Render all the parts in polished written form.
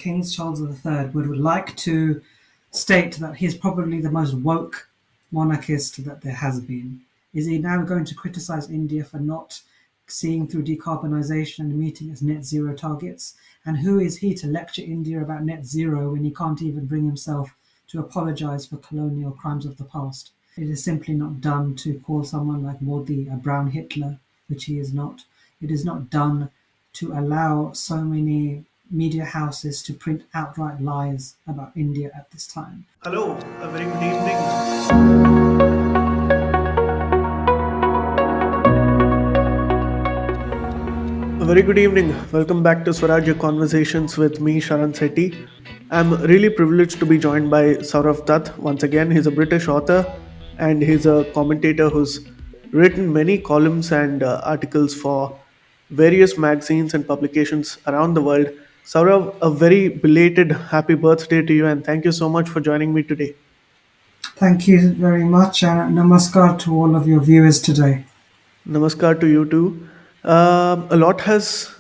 King Charles III would like to state that he's probably the most woke monarchist that there has been. Is he now going to criticize India for not seeing through decarbonisation and meeting its net zero targets? And who is he to lecture India about net zero when he can't even bring himself to apologise for colonial crimes of the past? It is simply not done to call someone like Modi a brown Hitler, which he is not. It is not done to allow so many media houses to print outright lies about India at this time. Hello, a very good evening. A very good evening. Welcome back to Swarajya Conversations with me, Sharan Setty. I'm really privileged to be joined by Saurav Dutt. Once again, he's a British author and he's a commentator who's written many columns and articles for various magazines and publications around the world. Saurav, a very belated happy birthday to you and thank you so much for joining me today. Thank you very much, and namaskar to all of your viewers today. Namaskar to you too. A lot has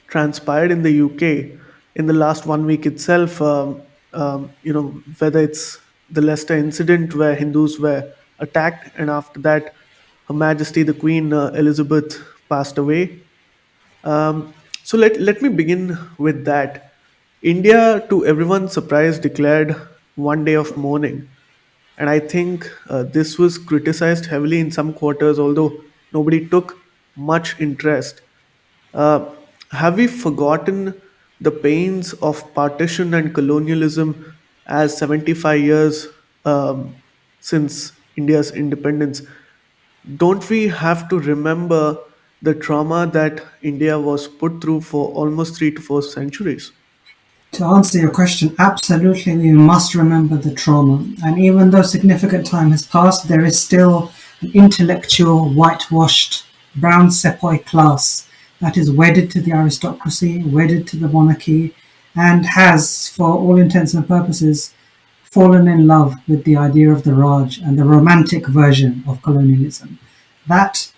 transpired in the UK in the last 1 week itself. Whether it's the Leicester incident where Hindus were attacked, and after that, Her Majesty the Queen Elizabeth passed away. So let me begin with that. India, to everyone's surprise, declared 1 day of mourning. And I think this was criticized heavily in some quarters, although nobody took much interest. Uh, have we forgotten the pains of partition and colonialism as 75 years since India's independence? Don't we have to remember the trauma that India was put through for almost 3 to 4 centuries? To answer your question, absolutely, we must remember the trauma. And even though significant time has passed, there is still an intellectual, whitewashed, brown sepoy class that is wedded to the aristocracy, wedded to the monarchy, and has, for all intents and purposes, fallen in love with the idea of the Raj and the romantic version of colonialism. That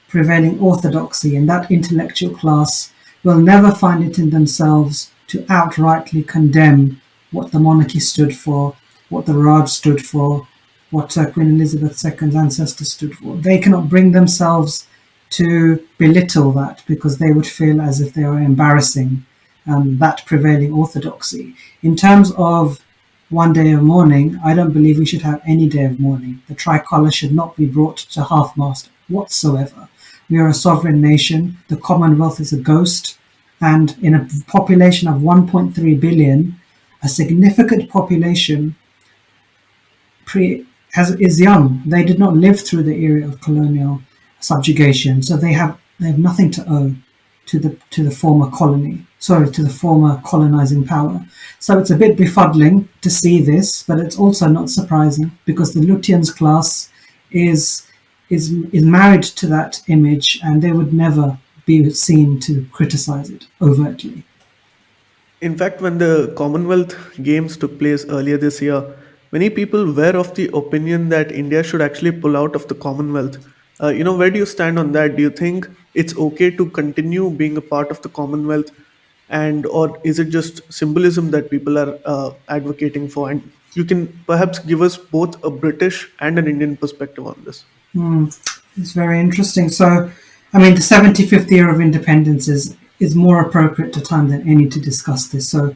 prevailing orthodoxy and that intellectual class will never find it in themselves to outrightly condemn what the monarchy stood for, what the Raj stood for, what Queen Elizabeth II's ancestors stood for. They cannot bring themselves to belittle that because they would feel as if they are embarrassing that prevailing orthodoxy. In terms of 1 day of mourning, I don't believe we should have any day of mourning. The tricolour should not be brought to half-mast whatsoever. We are a sovereign nation. The Commonwealth is a ghost. And in a population of 1.3 billion, a significant population is young. They did not live through the era of colonial subjugation, so they have nothing to owe to the former to the former colonizing power. So it's a bit befuddling to see this, but it's also not surprising because the Lutyens class is married to that image, and they would never be seen to criticize it overtly. In fact, when the Commonwealth Games took place earlier this year, many people were of the opinion that India should actually pull out of the Commonwealth. Where do you stand on that? Do you think it's okay to continue being a part of the Commonwealth, and or is it just symbolism that people are advocating for? And you can perhaps give us both a British and an Indian perspective on this. It's very interesting. So, I mean, the 75th year of independence is more appropriate to time than any to discuss this. So,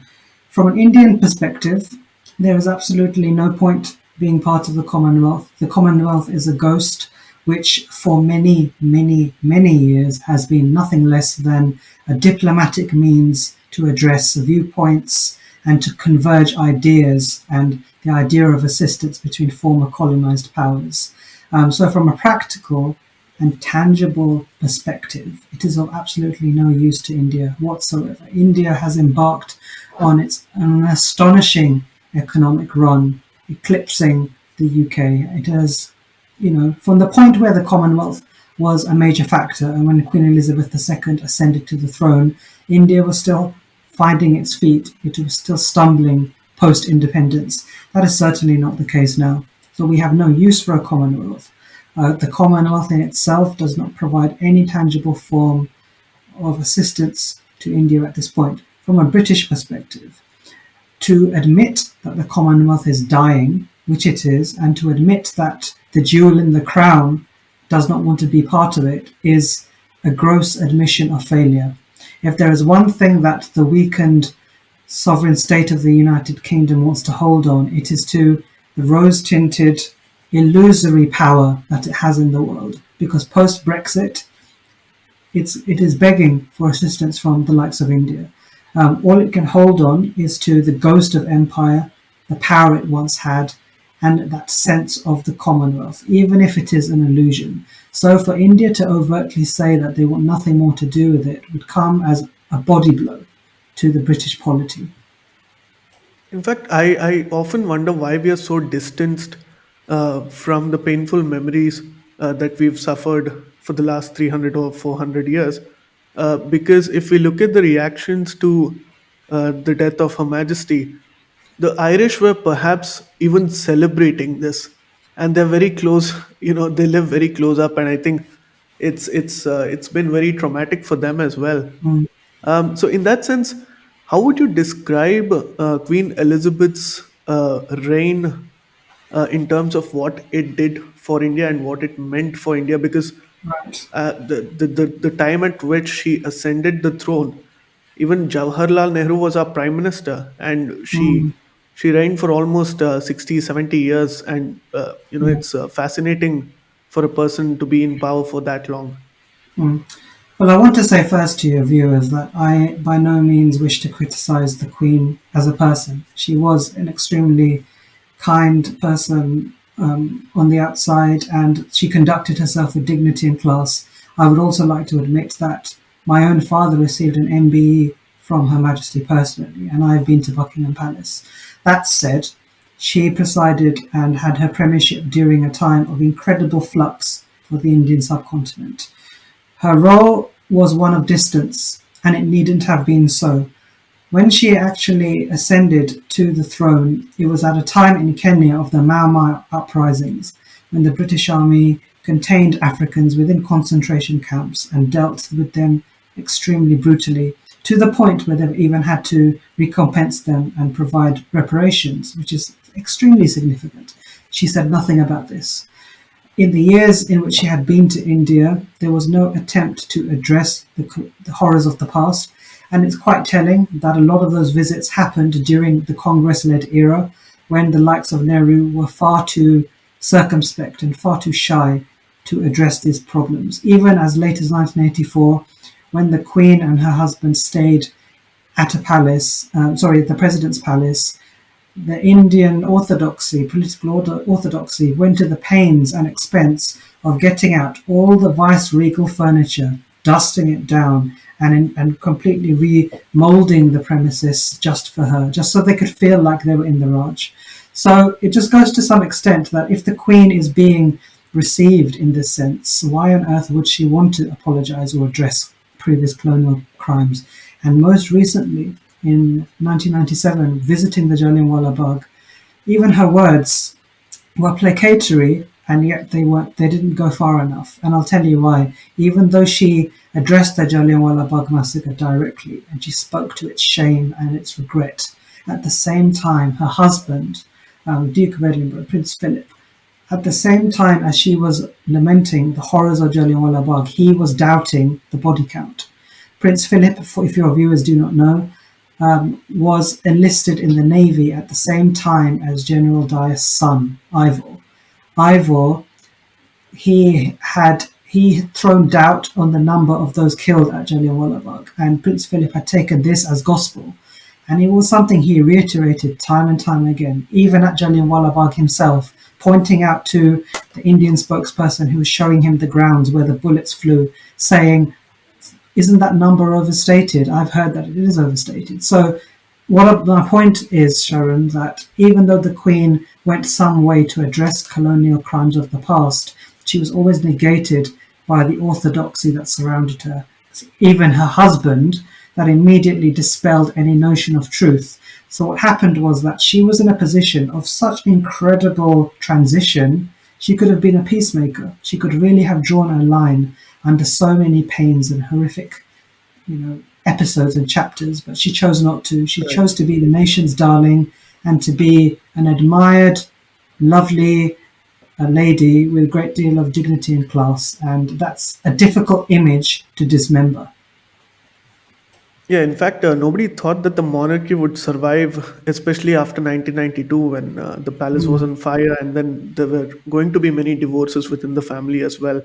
from an Indian perspective, there is absolutely no point being part of the Commonwealth. The Commonwealth is a ghost which for many, many, many years has been nothing less than a diplomatic means to address viewpoints and to converge ideas and the idea of assistance between former colonized powers. So from a practical and tangible perspective, it is of absolutely no use to India whatsoever. India has embarked on an astonishing economic run, eclipsing the UK. It has, from the point where the Commonwealth was a major factor, and when Queen Elizabeth II ascended to the throne, India was still finding its feet. It was still stumbling post-independence. That is certainly not the case now. So we have no use for a Commonwealth. The Commonwealth in itself does not provide any tangible form of assistance to India at this point. from a British perspective, to admit that the Commonwealth is dying, which it is, and to admit that the jewel in the crown does not want to be part of it, is a gross admission of failure. If there is one thing that the weakened sovereign state of the United Kingdom wants to hold on, it is to the rose-tinted, illusory power that it has in the world. Because post-Brexit, it is begging for assistance from the likes of India. All it can hold on is to the ghost of empire, the power it once had, and that sense of the Commonwealth, even if it is an illusion. So for India to overtly say that they want nothing more to do with it would come as a body blow to the British polity. In fact, I often wonder why we are so distanced from the painful memories that we've suffered for the last 300 or 400 years. Because if we look at the reactions to the death of Her Majesty, the Irish were perhaps even celebrating this, and they're very close. They live very close up, and I think it's been very traumatic for them as well. Mm, So, in that sense, how would you describe Queen Elizabeth's reign in terms of what it did for India and what it meant for India? Because right. the time at which she ascended the throne, even Jawaharlal Nehru was our prime minister, and Mm, she reigned for almost 60, 70 years. And yeah. it's fascinating for a person to be in power for that long. Mm. Well, I want to say first to your viewers that I by no means wish to criticize the Queen as a person. She was an extremely kind person on the outside, and she conducted herself with dignity and class. I would also like to admit that my own father received an MBE from Her Majesty personally, and I've been to Buckingham Palace. That said, she presided and had her premiership during a time of incredible flux for the Indian subcontinent. Her role was one of distance, and it needn't have been so. When she actually ascended to the throne, it was at a time in Kenya of the Mau Mau uprisings, when the British Army contained Africans within concentration camps and dealt with them extremely brutally, to the point where they've even had to recompense them and provide reparations, which is extremely significant. She said nothing about this. In the years in which she had been to India, there was no attempt to address the horrors of the past, and it's quite telling that a lot of those visits happened during the Congress-led era, when the likes of Nehru were far too circumspect and far too shy to address these problems. Even as late as 1984, when the Queen and her husband stayed at the President's Palace, the Indian orthodoxy, orthodoxy, went to the pains and expense of getting out all the vice-regal furniture, dusting it down, and completely remolding the premises just for her, just so they could feel like they were in the Raj. So it just goes to some extent that if the Queen is being received in this sense, why on earth would she want to apologize or address previous colonial crimes? And most recently, in 1997, visiting the Jallianwala Bagh, even her words were placatory, and yet they didn't go far enough. And I'll tell you why. Even though she addressed the Jallianwala Bagh massacre directly, and she spoke to its shame and its regret, at the same time, her husband, Duke of Edinburgh, Prince Philip, at the same time as she was lamenting the horrors of Jallianwala Bagh, he was doubting the body count. Prince Philip, if your viewers do not know, was enlisted in the Navy at the same time as General Dyer's son, Ivor. Ivor, he had thrown doubt on the number of those killed at Jallianwala Bagh, and Prince Philip had taken this as gospel. And it was something he reiterated time and time again, even at Jallianwala Bagh himself, pointing out to the Indian spokesperson who was showing him the grounds where the bullets flew, saying, "Isn't that number overstated? I've heard that it is overstated." So my point is, Sharan, that even though the Queen went some way to address colonial crimes of the past, she was always negated by the orthodoxy that surrounded her. Even her husband, that immediately dispelled any notion of truth. So what happened was that she was in a position of such incredible transition. She could have been a peacemaker. She could really have drawn a line under so many pains and horrific, episodes and chapters, but she chose not to. She Correct. chose to be the nation's darling and to be an admired, lovely lady with a great deal of dignity and class. And that's a difficult image to dismember. Yeah, in fact, nobody thought that the monarchy would survive, especially after 1992 when the palace was Mm, on fire, and then there were going to be many divorces within the family as well.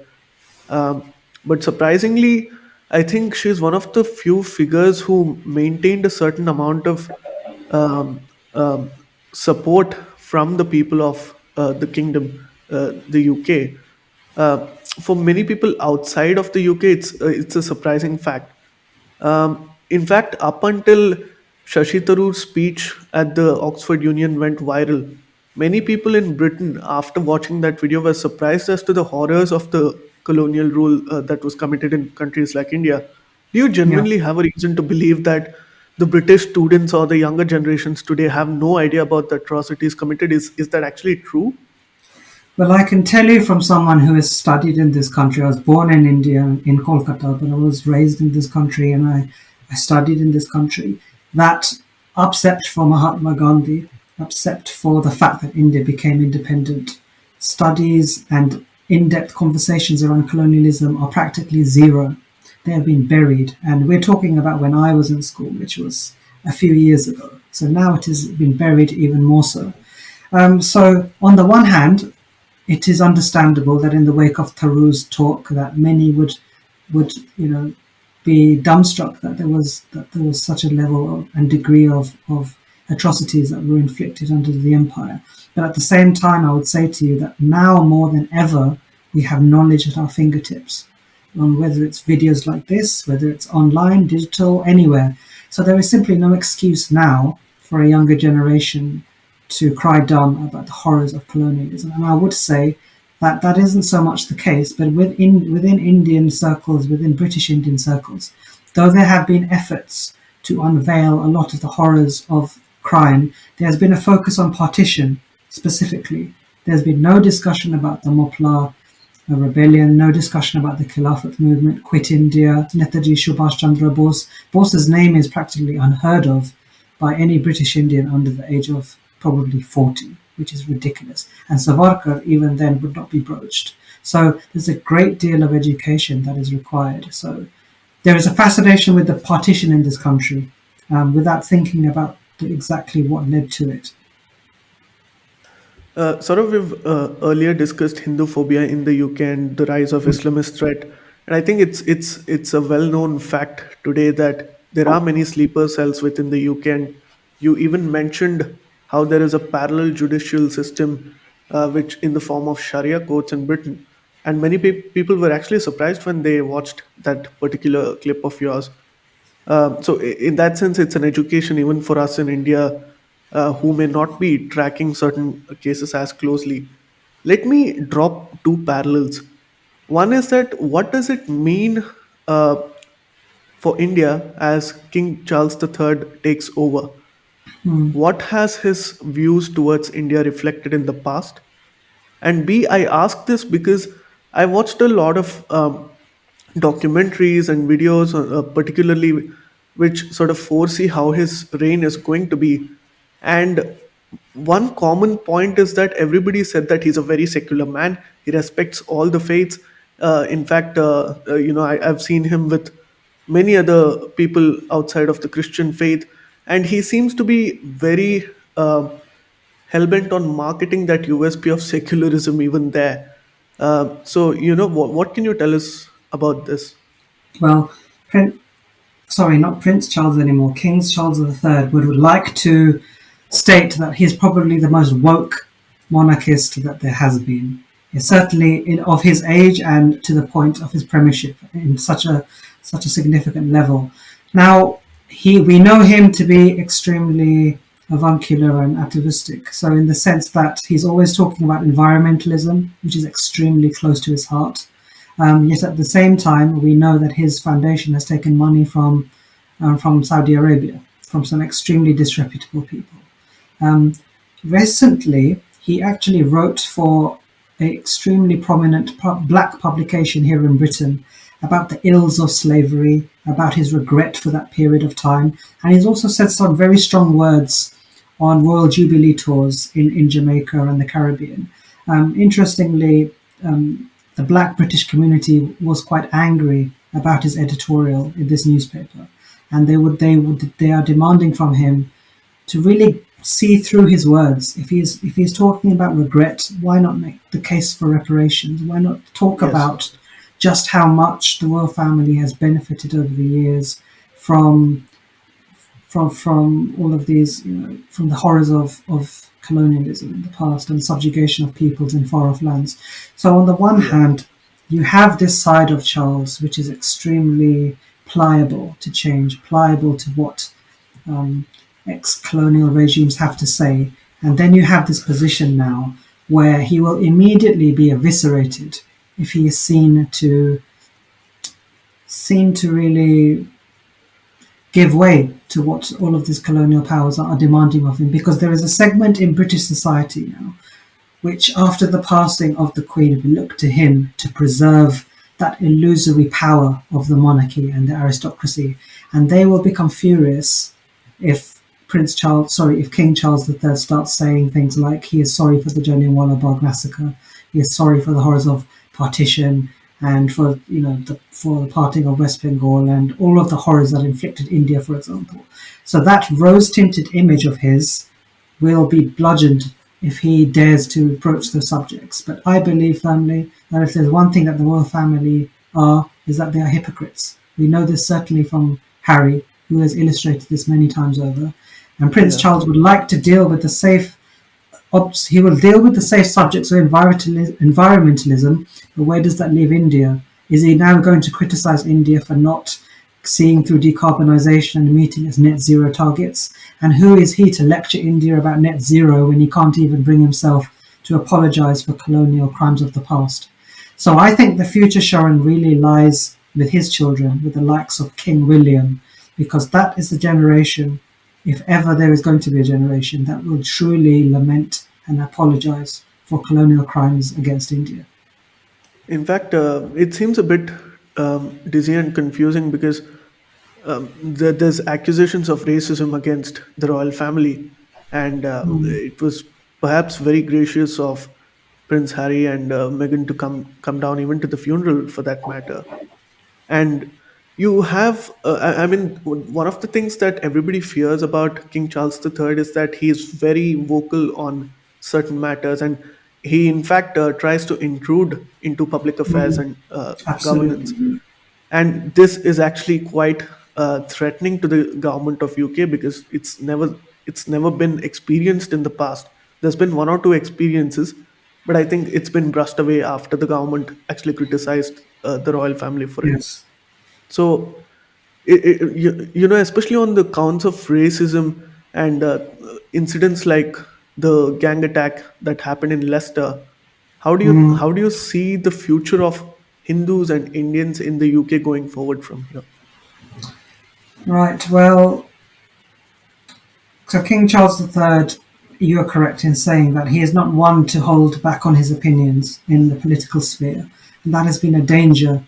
But surprisingly, I think she's one of the few figures who maintained a certain amount of um, um, support from the people of the kingdom, the UK. Uh, for many people outside of the UK, it's a surprising fact. In fact, up until Shashi Tharoor's speech at the Oxford Union went viral, many people in Britain, after watching that video, were surprised as to the horrors of the colonial rule that was committed in countries like India. Do you yeah. genuinely have a reason to believe that the British students or the younger generations today have no idea about the atrocities committed? Is that actually true? Well, I can tell you from someone who has studied in this country. I was born in India, in Kolkata, but I was raised in this country and I studied in this country. That, except for Mahatma Gandhi, except for the fact that India became independent, studies and in depth conversations around colonialism are practically zero. They have been buried. And we're talking about when I was in school, which was a few years ago. So now it has been buried even more so. So, on the one hand, it is understandable that in the wake of Tharoor's talk, that many would be dumbstruck that there was such a level and degree of atrocities that were inflicted under the empire. But at the same time, I would say to you that now more than ever, we have knowledge at our fingertips on whether it's videos like this, whether it's online, digital, anywhere. So there is simply no excuse now for a younger generation to cry dumb about the horrors of colonialism. And I would say that that isn't so much the case, but within Indian circles, within British Indian circles, though there have been efforts to unveil a lot of the horrors of crime, there has been a focus on partition specifically. There's been no discussion about the Mopla rebellion, no discussion about the Khilafat movement, Quit India, Netaji Subhash Chandra Bose. Bose's name is practically unheard of by any British Indian under the age of probably 40, which is ridiculous. And Savarkar, even then, would not be broached. So there's a great deal of education that is required. So there is a fascination with the partition in this country without thinking about exactly what led to it. We've earlier discussed Hinduphobia in the UK and the rise of Islamist threat, and I think it's a well-known fact today that there are many sleeper cells within the UK, and you even mentioned how there is a parallel judicial system, which in the form of Sharia courts in Britain, and many people were actually surprised when they watched that particular clip of yours. In that sense, it's an education even for us in India who may not be tracking certain cases as closely. Let me drop two parallels. One is that what does it mean uh, for India as King Charles III takes over? Hmm. What has his views towards India reflected in the past? And B, I ask this because I watched a lot of documentaries and videos, particularly which sort of foresee how his reign is going to be. And one common point is that everybody said that he's a very secular man. He respects all the faiths. In fact, I've seen him with many other people outside of the Christian faith, and he seems to be very hellbent on marketing that USP of secularism even there. What can you tell us about this? Well, sorry, not Prince Charles anymore, King Charles III would like to state that he's probably the most woke monarchist that there has been. Certainly of his age and to the point of his premiership in such a significant level. Now, we know him to be extremely avuncular and atavistic. So, in the sense that he's always talking about environmentalism, which is extremely close to his heart. Yet at the same time, we know that his foundation has taken money from Saudi Arabia, from some extremely disreputable people. Um, Recently, he actually wrote for an extremely prominent black publication here in Britain, about the ills of slavery, about his regret for that period of time. And he's also said some very strong words on Royal Jubilee tours in Jamaica and the Caribbean. Interestingly, the black British community was quite angry about his editorial in this newspaper, and they are demanding from him to really see through his words. If he's talking about regret, why not make the case for reparations? Why not talk Yes. about just how much the royal family has benefited over the years from from all of these, from the horrors of colonialism in the past and subjugation of peoples in far off lands. So on the one Yeah. hand, you have this side of Charles, which is extremely pliable to change, pliable to what um, ex-colonial regimes have to say, and then you have this position now where he will immediately be eviscerated if he is seen to really give way to what all of these colonial powers are demanding of him, because there is a segment in British society now which, after the passing of the Queen, will look to him to preserve that illusory power of the monarchy and the aristocracy, and they will become furious if if King Charles III starts saying things like he is sorry for the Jallianwala Bagh massacre, he is sorry for the horrors of partition, and for for the parting of West Bengal and all of the horrors that inflicted India, for example. So that rose-tinted image of his will be bludgeoned if he dares to approach those subjects. But I believe firmly that if there's one thing that the royal family are, is that they are hypocrites. We know this certainly from Harry, who has illustrated this many times over. And Prince Yeah. Charles would like to deal with the safe he will deal with the safe subjects of environmentalism, but where does that leave India? Is he now going to criticize India for not seeing through decarbonisation and meeting its net zero targets? And who is he to lecture India about net zero when he can't even bring himself to apologise for colonial crimes of the past? So I think the future, Sharon, really lies with his children, with the likes of King William, because that is the generation, if ever there is going to be a generation, that will truly lament and apologise for colonial crimes against India. In fact, it seems a bit dizzy and confusing because there's accusations of racism against the royal family, and Mm, it was perhaps very gracious of Prince Harry and Meghan to come down even to the funeral for that matter. And you have, I mean, one of the things that everybody fears about King Charles III is that he is very vocal on certain matters, and he, in fact, tries to intrude into public affairs mm, and governance. absolutely. And this is actually quite threatening to the government of UK because it's never been experienced in the past. There's been one or two experiences, but I think it's been brushed away after the government actually criticized the royal family for it. Yes. So, especially on the counts of racism and incidents like the gang attack that happened in Leicester, Mm, how do you see the future of Hindus and Indians in the UK going forward from here? right. Well, so King Charles III, you are correct in saying that he is not one to hold back on his opinions in the political sphere. And that has been a danger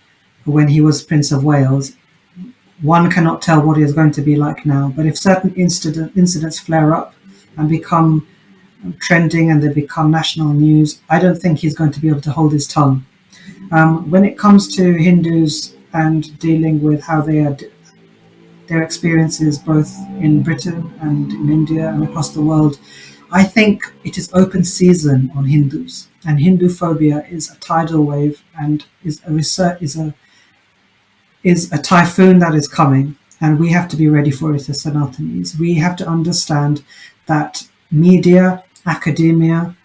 when he was Prince of Wales. One cannot tell what he is going to be like now, but if certain incidents flare up and become trending and they become national news, I don't think he's going to be able to hold his tongue. When it comes to Hindus and dealing with how their experiences both in Britain and in India and across the world, I think it is open season on Hindus, and Hinduphobia is a tidal wave and is a typhoon that is coming, and we have to be ready for it as Sanatanis. We have to understand that media, academia,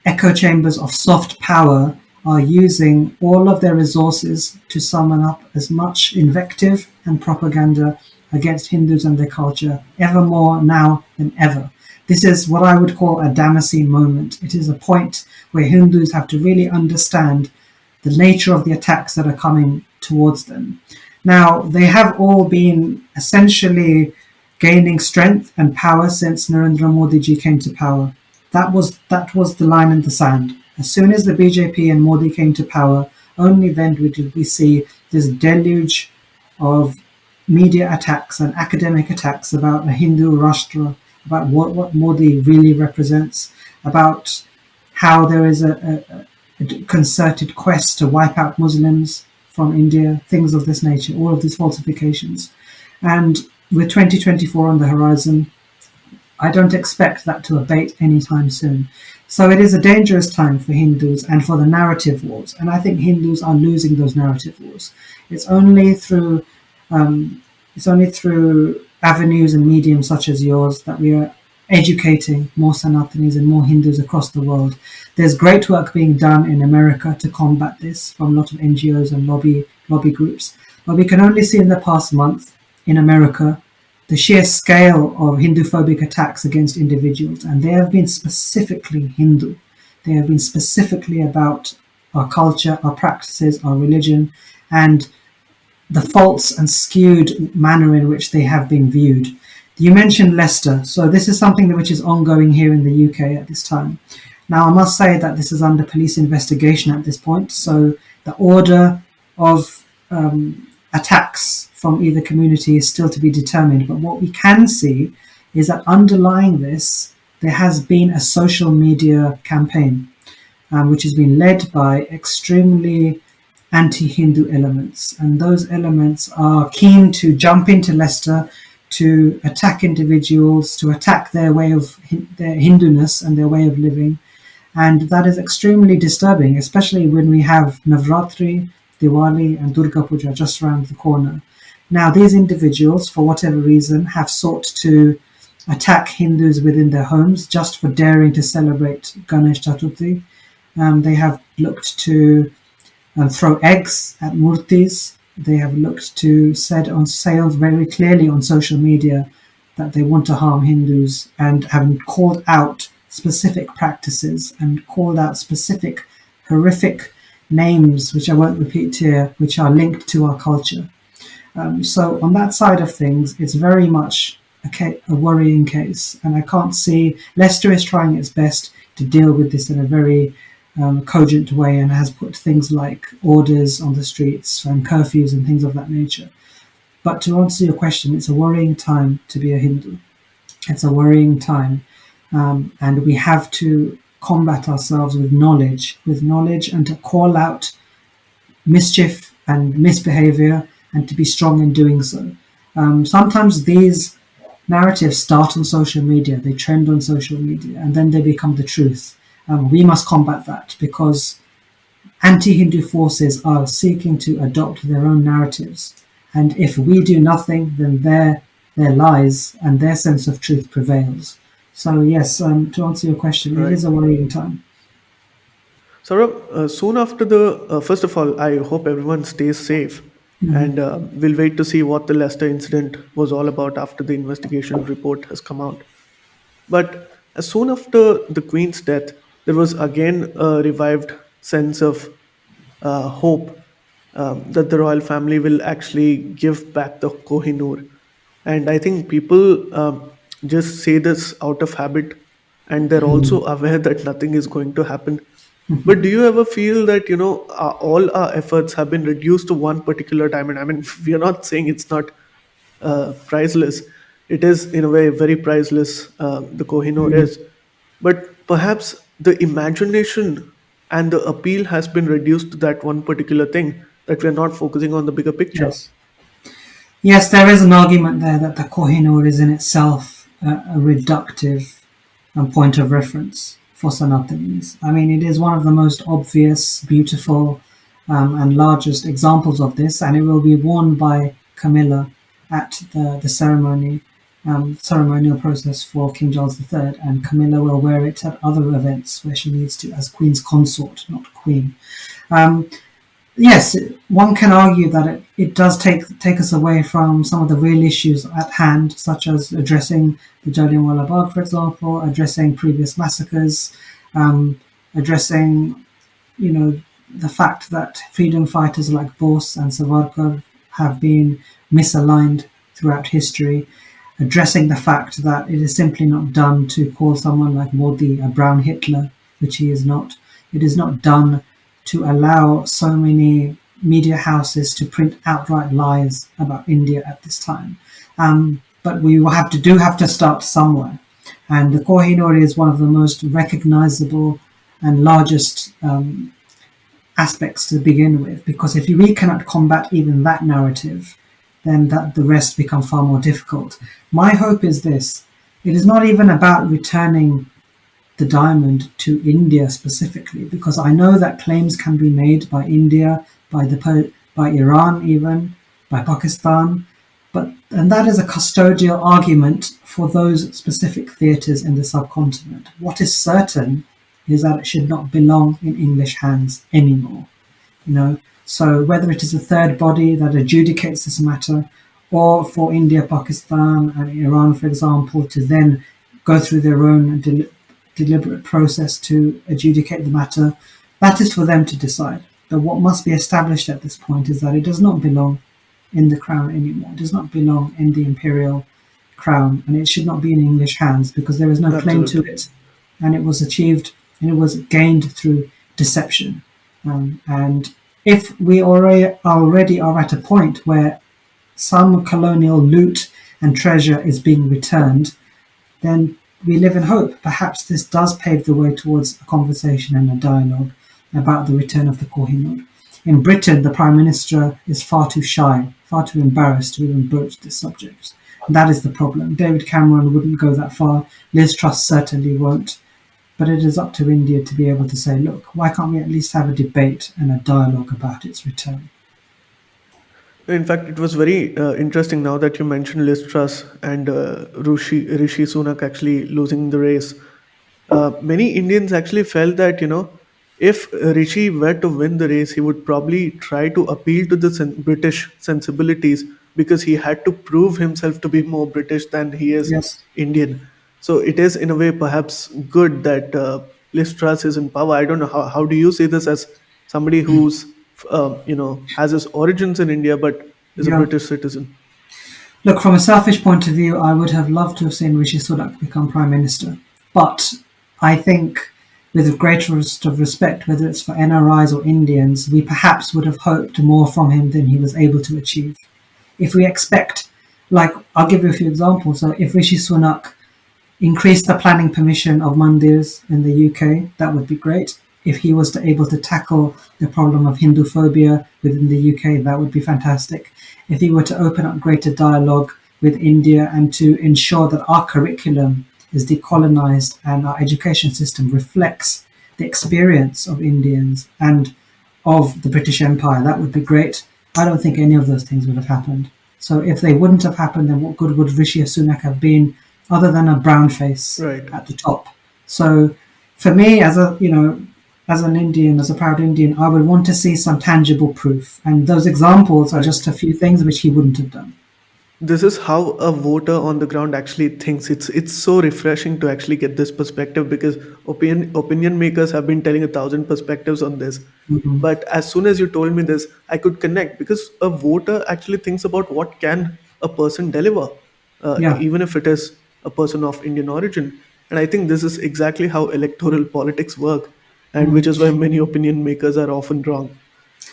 echo chambers of soft power are using all of their resources to summon up as much invective and propaganda against Hindus and their culture, ever more now than ever. This is what I would call a Damascene moment. It is a point where Hindus have to really understand the nature of the attacks that are coming towards them. Now, they have all been essentially gaining strength and power since Narendra Modi ji came to power. That was the line in the sand. As soon as the BJP and Modi came to power, only then did we see this deluge of media attacks and academic attacks about the Hindu Rashtra, about what Modi really represents, about how there is a concerted quest to wipe out Muslims from India, things of this nature, all of these falsifications. And with 2024 on the horizon, I don't expect that to abate anytime soon. So it is a dangerous time for Hindus and for the narrative wars. And I think Hindus are losing those narrative wars. It's only through um, it's only through avenues and mediums such as yours that we are educating more Sanatanis and more Hindus across the world. There's great work being done in America to combat this from a lot of NGOs and lobby groups. But we can only see in the past month in America the sheer scale of Hinduphobic attacks against individuals, and they have been specifically Hindu. They have been specifically about our culture, our practices, our religion, and the false and skewed manner in which they have been viewed. You mentioned Leicester, so this is something which is ongoing here in the UK at this time. Now, I must say that this is under police investigation at this point, so the order of attacks from either community is still to be determined. But what we can see is that underlying this, there has been a social media campaign, which has been led by extremely anti-Hindu elements. And those elements are keen to jump into Leicester, to attack individuals, to attack their way of their Hinduness and their way of living. And that is extremely disturbing, especially when we have Navratri, Diwali and Durga Puja just around the corner. Now, these individuals, for whatever reason, have sought to attack Hindus within their homes just for daring to celebrate Ganesh Chaturthi. They have looked to throw eggs at murtis. They have looked to say very clearly on social media that they want to harm Hindus, and have called out specific practices and called out specific horrific names, which I won't repeat here, which are linked to our culture. So on that side of things, it's very much a worrying case. And I can't see, Leicester is trying its best to deal with this in a very cogent way, and has put things like orders on the streets and curfews and things of that nature. But to answer your question, it's a worrying time to be a Hindu. It's a worrying time. And we have to combat ourselves with knowledge, and to call out mischief and misbehavior, and to be strong in doing so. Sometimes these narratives start on social media, they trend on social media, and then they become the truth. We must combat that, because anti-Hindu forces are seeking to adopt their own narratives. And if we do nothing, then their lies and their sense of truth prevails. So yes, to answer your question, Right. it is a worrying time. Saurav, soon after the, first of all, I hope everyone stays safe. And we'll wait to see what the Leicester incident was all about after the investigation report has come out. But as soon after the Queen's death, there was again a revived sense of hope that the royal family will actually give back the Kohinoor. And I think people just say this out of habit, and they're also aware that nothing is going to happen. But do you ever feel that, all our efforts have been reduced to one particular time? And I mean, we are not saying it's not priceless. It is, in a way, very priceless, the Kohinoor is. But perhaps the imagination and the appeal has been reduced to that one particular thing, that we're not focusing on the bigger picture. Yes. Yes, there is an argument there that the Kohinoor is in itself a reductive point of reference for Sanatanis. I mean, it is one of the most obvious, beautiful, and largest examples of this, and it will be worn by Camilla at the ceremonial process for King Charles III, and Camilla will wear it at other events where she needs to, as Queen's consort, not Queen. Yes, one can argue that it does take us away from some of the real issues at hand, such as addressing the Jallianwala Bagh, for example, addressing previous massacres, addressing, the fact that freedom fighters like Bose and Savarkar have been misaligned throughout history, addressing the fact that it is simply not done to call someone like Modi a brown Hitler, which he is not. It is not done to allow so many media houses to print outright lies about India at this time. But we will have to start somewhere. And the Kohinoor is one of the most recognizable and largest aspects to begin with, because if we cannot combat even that narrative, then the rest become far more difficult. My hope is this: it is not even about returning the diamond to India specifically, because I know that claims can be made by India, by Iran, even by Pakistan, and that is a custodial argument for those specific theatres in the subcontinent. What is certain is that it should not belong in English hands anymore. You know, so whether it is a third body that adjudicates this matter, or for India, Pakistan, and Iran, for example, to then go through their own deliberate process to adjudicate the matter, that is for them to decide. But what must be established at this point is that it does not belong in the crown anymore. It does not belong in the imperial crown, and it should not be in English hands, because there is no claim to Absolutely. it, and it was achieved and it was gained through deception. And if we already are at a point where some colonial loot and treasure is being returned, then we live in hope. Perhaps this does pave the way towards a conversation and a dialogue about the return of the Kohinoor. In Britain, the Prime Minister is far too shy, far too embarrassed to even broach this subject. And that is the problem. David Cameron wouldn't go that far. Liz Truss certainly won't. But it is up to India to be able to say, look, why can't we at least have a debate and a dialogue about its return? In fact, it was very interesting now that you mentioned Liz Truss and Rishi Sunak actually losing the race. Many Indians actually felt that, if Rishi were to win the race, he would probably try to appeal to the British sensibilities, because he had to prove himself to be more British than he is Yes. Indian. So it is, in a way, perhaps good that Liz Truss is in power. I don't know, how do you see this as somebody who's has his origins in India but is a Yeah. British citizen? Look, from a selfish point of view, I would have loved to have seen Rishi Sunak become Prime Minister. But I think, with the greatest of respect, whether it's for NRIs or Indians, we perhaps would have hoped more from him than he was able to achieve. If we expect, like, I'll give you a few examples. So if Rishi Sunak increase the planning permission of mandirs in the UK, that would be great. If he was to able to tackle the problem of Hinduphobia within the UK, that would be fantastic. If he were to open up greater dialogue with India and to ensure that our curriculum is decolonised and our education system reflects the experience of Indians and of the British Empire, that would be great. I don't think any of those things would have happened. So if they wouldn't have happened, then what good would Rishi Sunak have been, other than a brown face Right. at the top? So for me, as an Indian, as a proud Indian, I would want to see some tangible proof. And those examples are Right. just a few things which he wouldn't have done. This is how a voter on the ground actually thinks. It's so refreshing to actually get this perspective, because opinion makers have been telling 1,000 perspectives on this. Mhm. But as soon as you told me this, I could connect, because a voter actually thinks about what can a person deliver, Yeah. even if it is a person of Indian origin. And I think this is exactly how electoral politics work, and which is why many opinion makers are often wrong.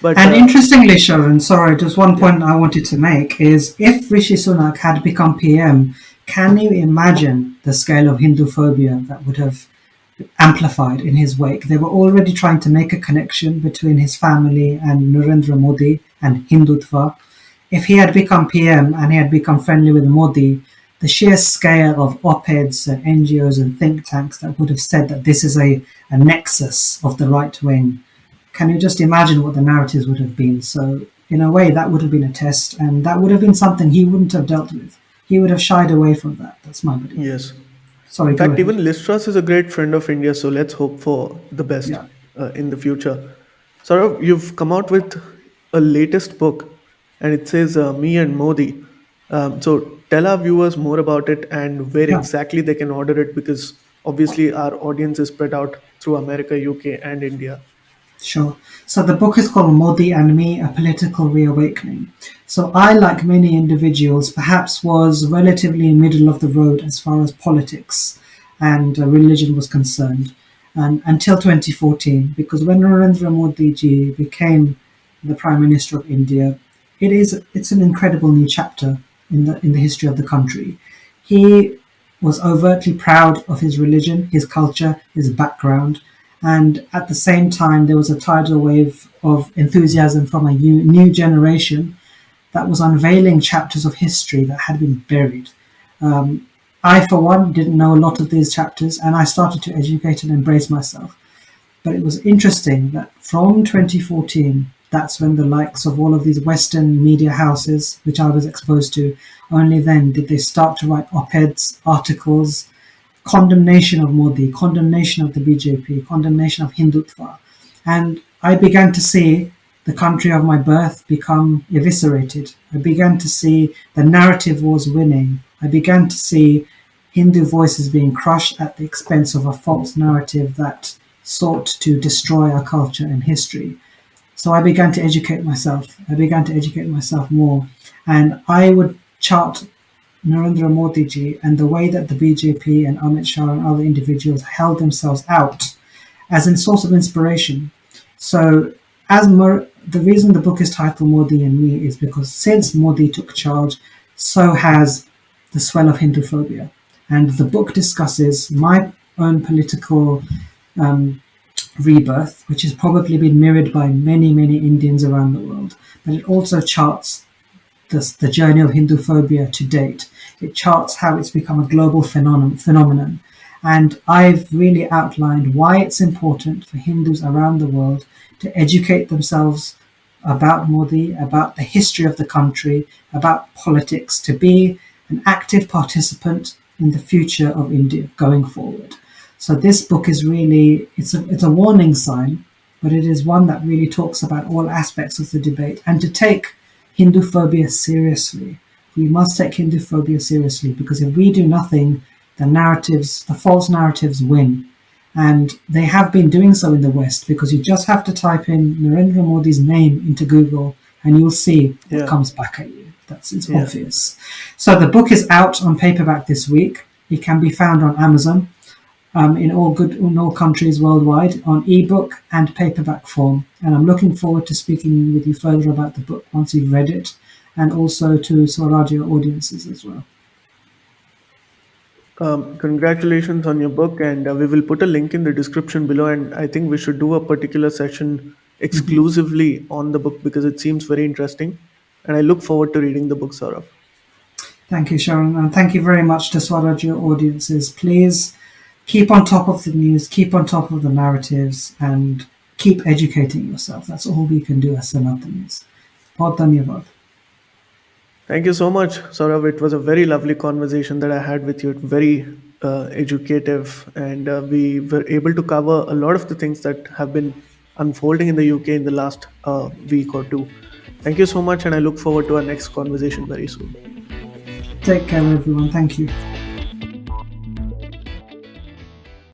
But And interestingly, Sharan, sorry, just one yeah, point I wanted to make is, if Rishi Sunak had become PM, can you imagine the scale of Hinduphobia that would have amplified in his wake? They were already trying to make a connection between his family and Narendra Modi and Hindutva. If he had become PM and he had become friendly with Modi, the sheer scale of op-eds and NGOs and think tanks that would have said that this is a nexus of the right wing, can you just imagine what the narratives would have been? So, in a way, that would have been a test, and that would have been something he wouldn't have dealt with. He would have shied away from that. That's my belief. yes. Sorry, In go fact, ahead. even Liz Truss is a great friend of India, so let's hope for the best Yeah, in the future. Saurav, you've come out with a latest book, and it says "Me and Modi." So tell our viewers more about it and where yeah. exactly they can order it, because obviously our audience is spread out through America, UK, and India. Sure. So the book is called Modi and Me, A Political Reawakening. So I, like many individuals, perhaps was relatively middle of the road as far as politics and religion was concerned, and until 2014, because when Narendra Modi ji became the Prime Minister of India. It's an incredible new chapter in the history of the country. He was overtly proud of his religion, his culture, his background, and at the same time there was a tidal wave of enthusiasm from a new generation that was unveiling chapters of history that had been buried. Um, I, for one, didn't know a lot of these chapters, and I started to educate and embrace myself. But it was interesting that from 2014, that's when the likes of all of these Western media houses, which I was exposed to, only then did they start to write op-eds, articles, condemnation of Modi, condemnation of the BJP, condemnation of Hindutva. And I began to see the country of my birth become eviscerated. I began to see the narrative was winning. I began to see Hindu voices being crushed at the expense of a false narrative that sought to destroy our culture and history. So I began to educate myself. I began to educate myself more. And I would chart Narendra Modi ji and the way that the BJP and Amit Shah and other individuals held themselves out as a source of inspiration. So, the reason the book is titled Modi and Me is because since Modi took charge, so has the swell of Hinduphobia. And the book discusses my own political um, rebirth, which has probably been mirrored by many, many Indians around the world. But it also charts the journey of Hinduphobia to date. It charts how it's become a global phenomenon. And I've really outlined why it's important for Hindus around the world to educate themselves about Modi, about the history of the country, about politics, to be an active participant in the future of India going forward. So this book is really, it's a warning sign, but it is one that really talks about all aspects of the debate. And to take Hinduphobia seriously, we must take Hinduphobia seriously, because if we do nothing, the false narratives win. And they have been doing so in the West, because you just have to type in Narendra Modi's name into Google and you'll see what comes back at you. It's obvious. So the book is out on paperback this week. It can be found on Amazon in all countries worldwide on ebook and paperback form. And I'm looking forward to speaking with you further about the book once you've read it, and also to Swarajya audiences as well. Congratulations on your book, and we will put a link in the description below. And I think we should do a particular session exclusively on the book because it seems very interesting. And I look forward to reading the book, Saurav. Thank you, Sharan, and thank you very much to Swarajya audiences. Please keep on top of the news, keep on top of the narratives, and keep educating yourself. That's all we can do as Sanatanis. Bahut dhanyavad. Thank you so much, Saurav. It was a very lovely conversation that I had with you. Very educative, and we were able to cover a lot of the things that have been unfolding in the UK in the last week or two. Thank you so much, and I look forward to our next conversation very soon. Take care, everyone. Thank you.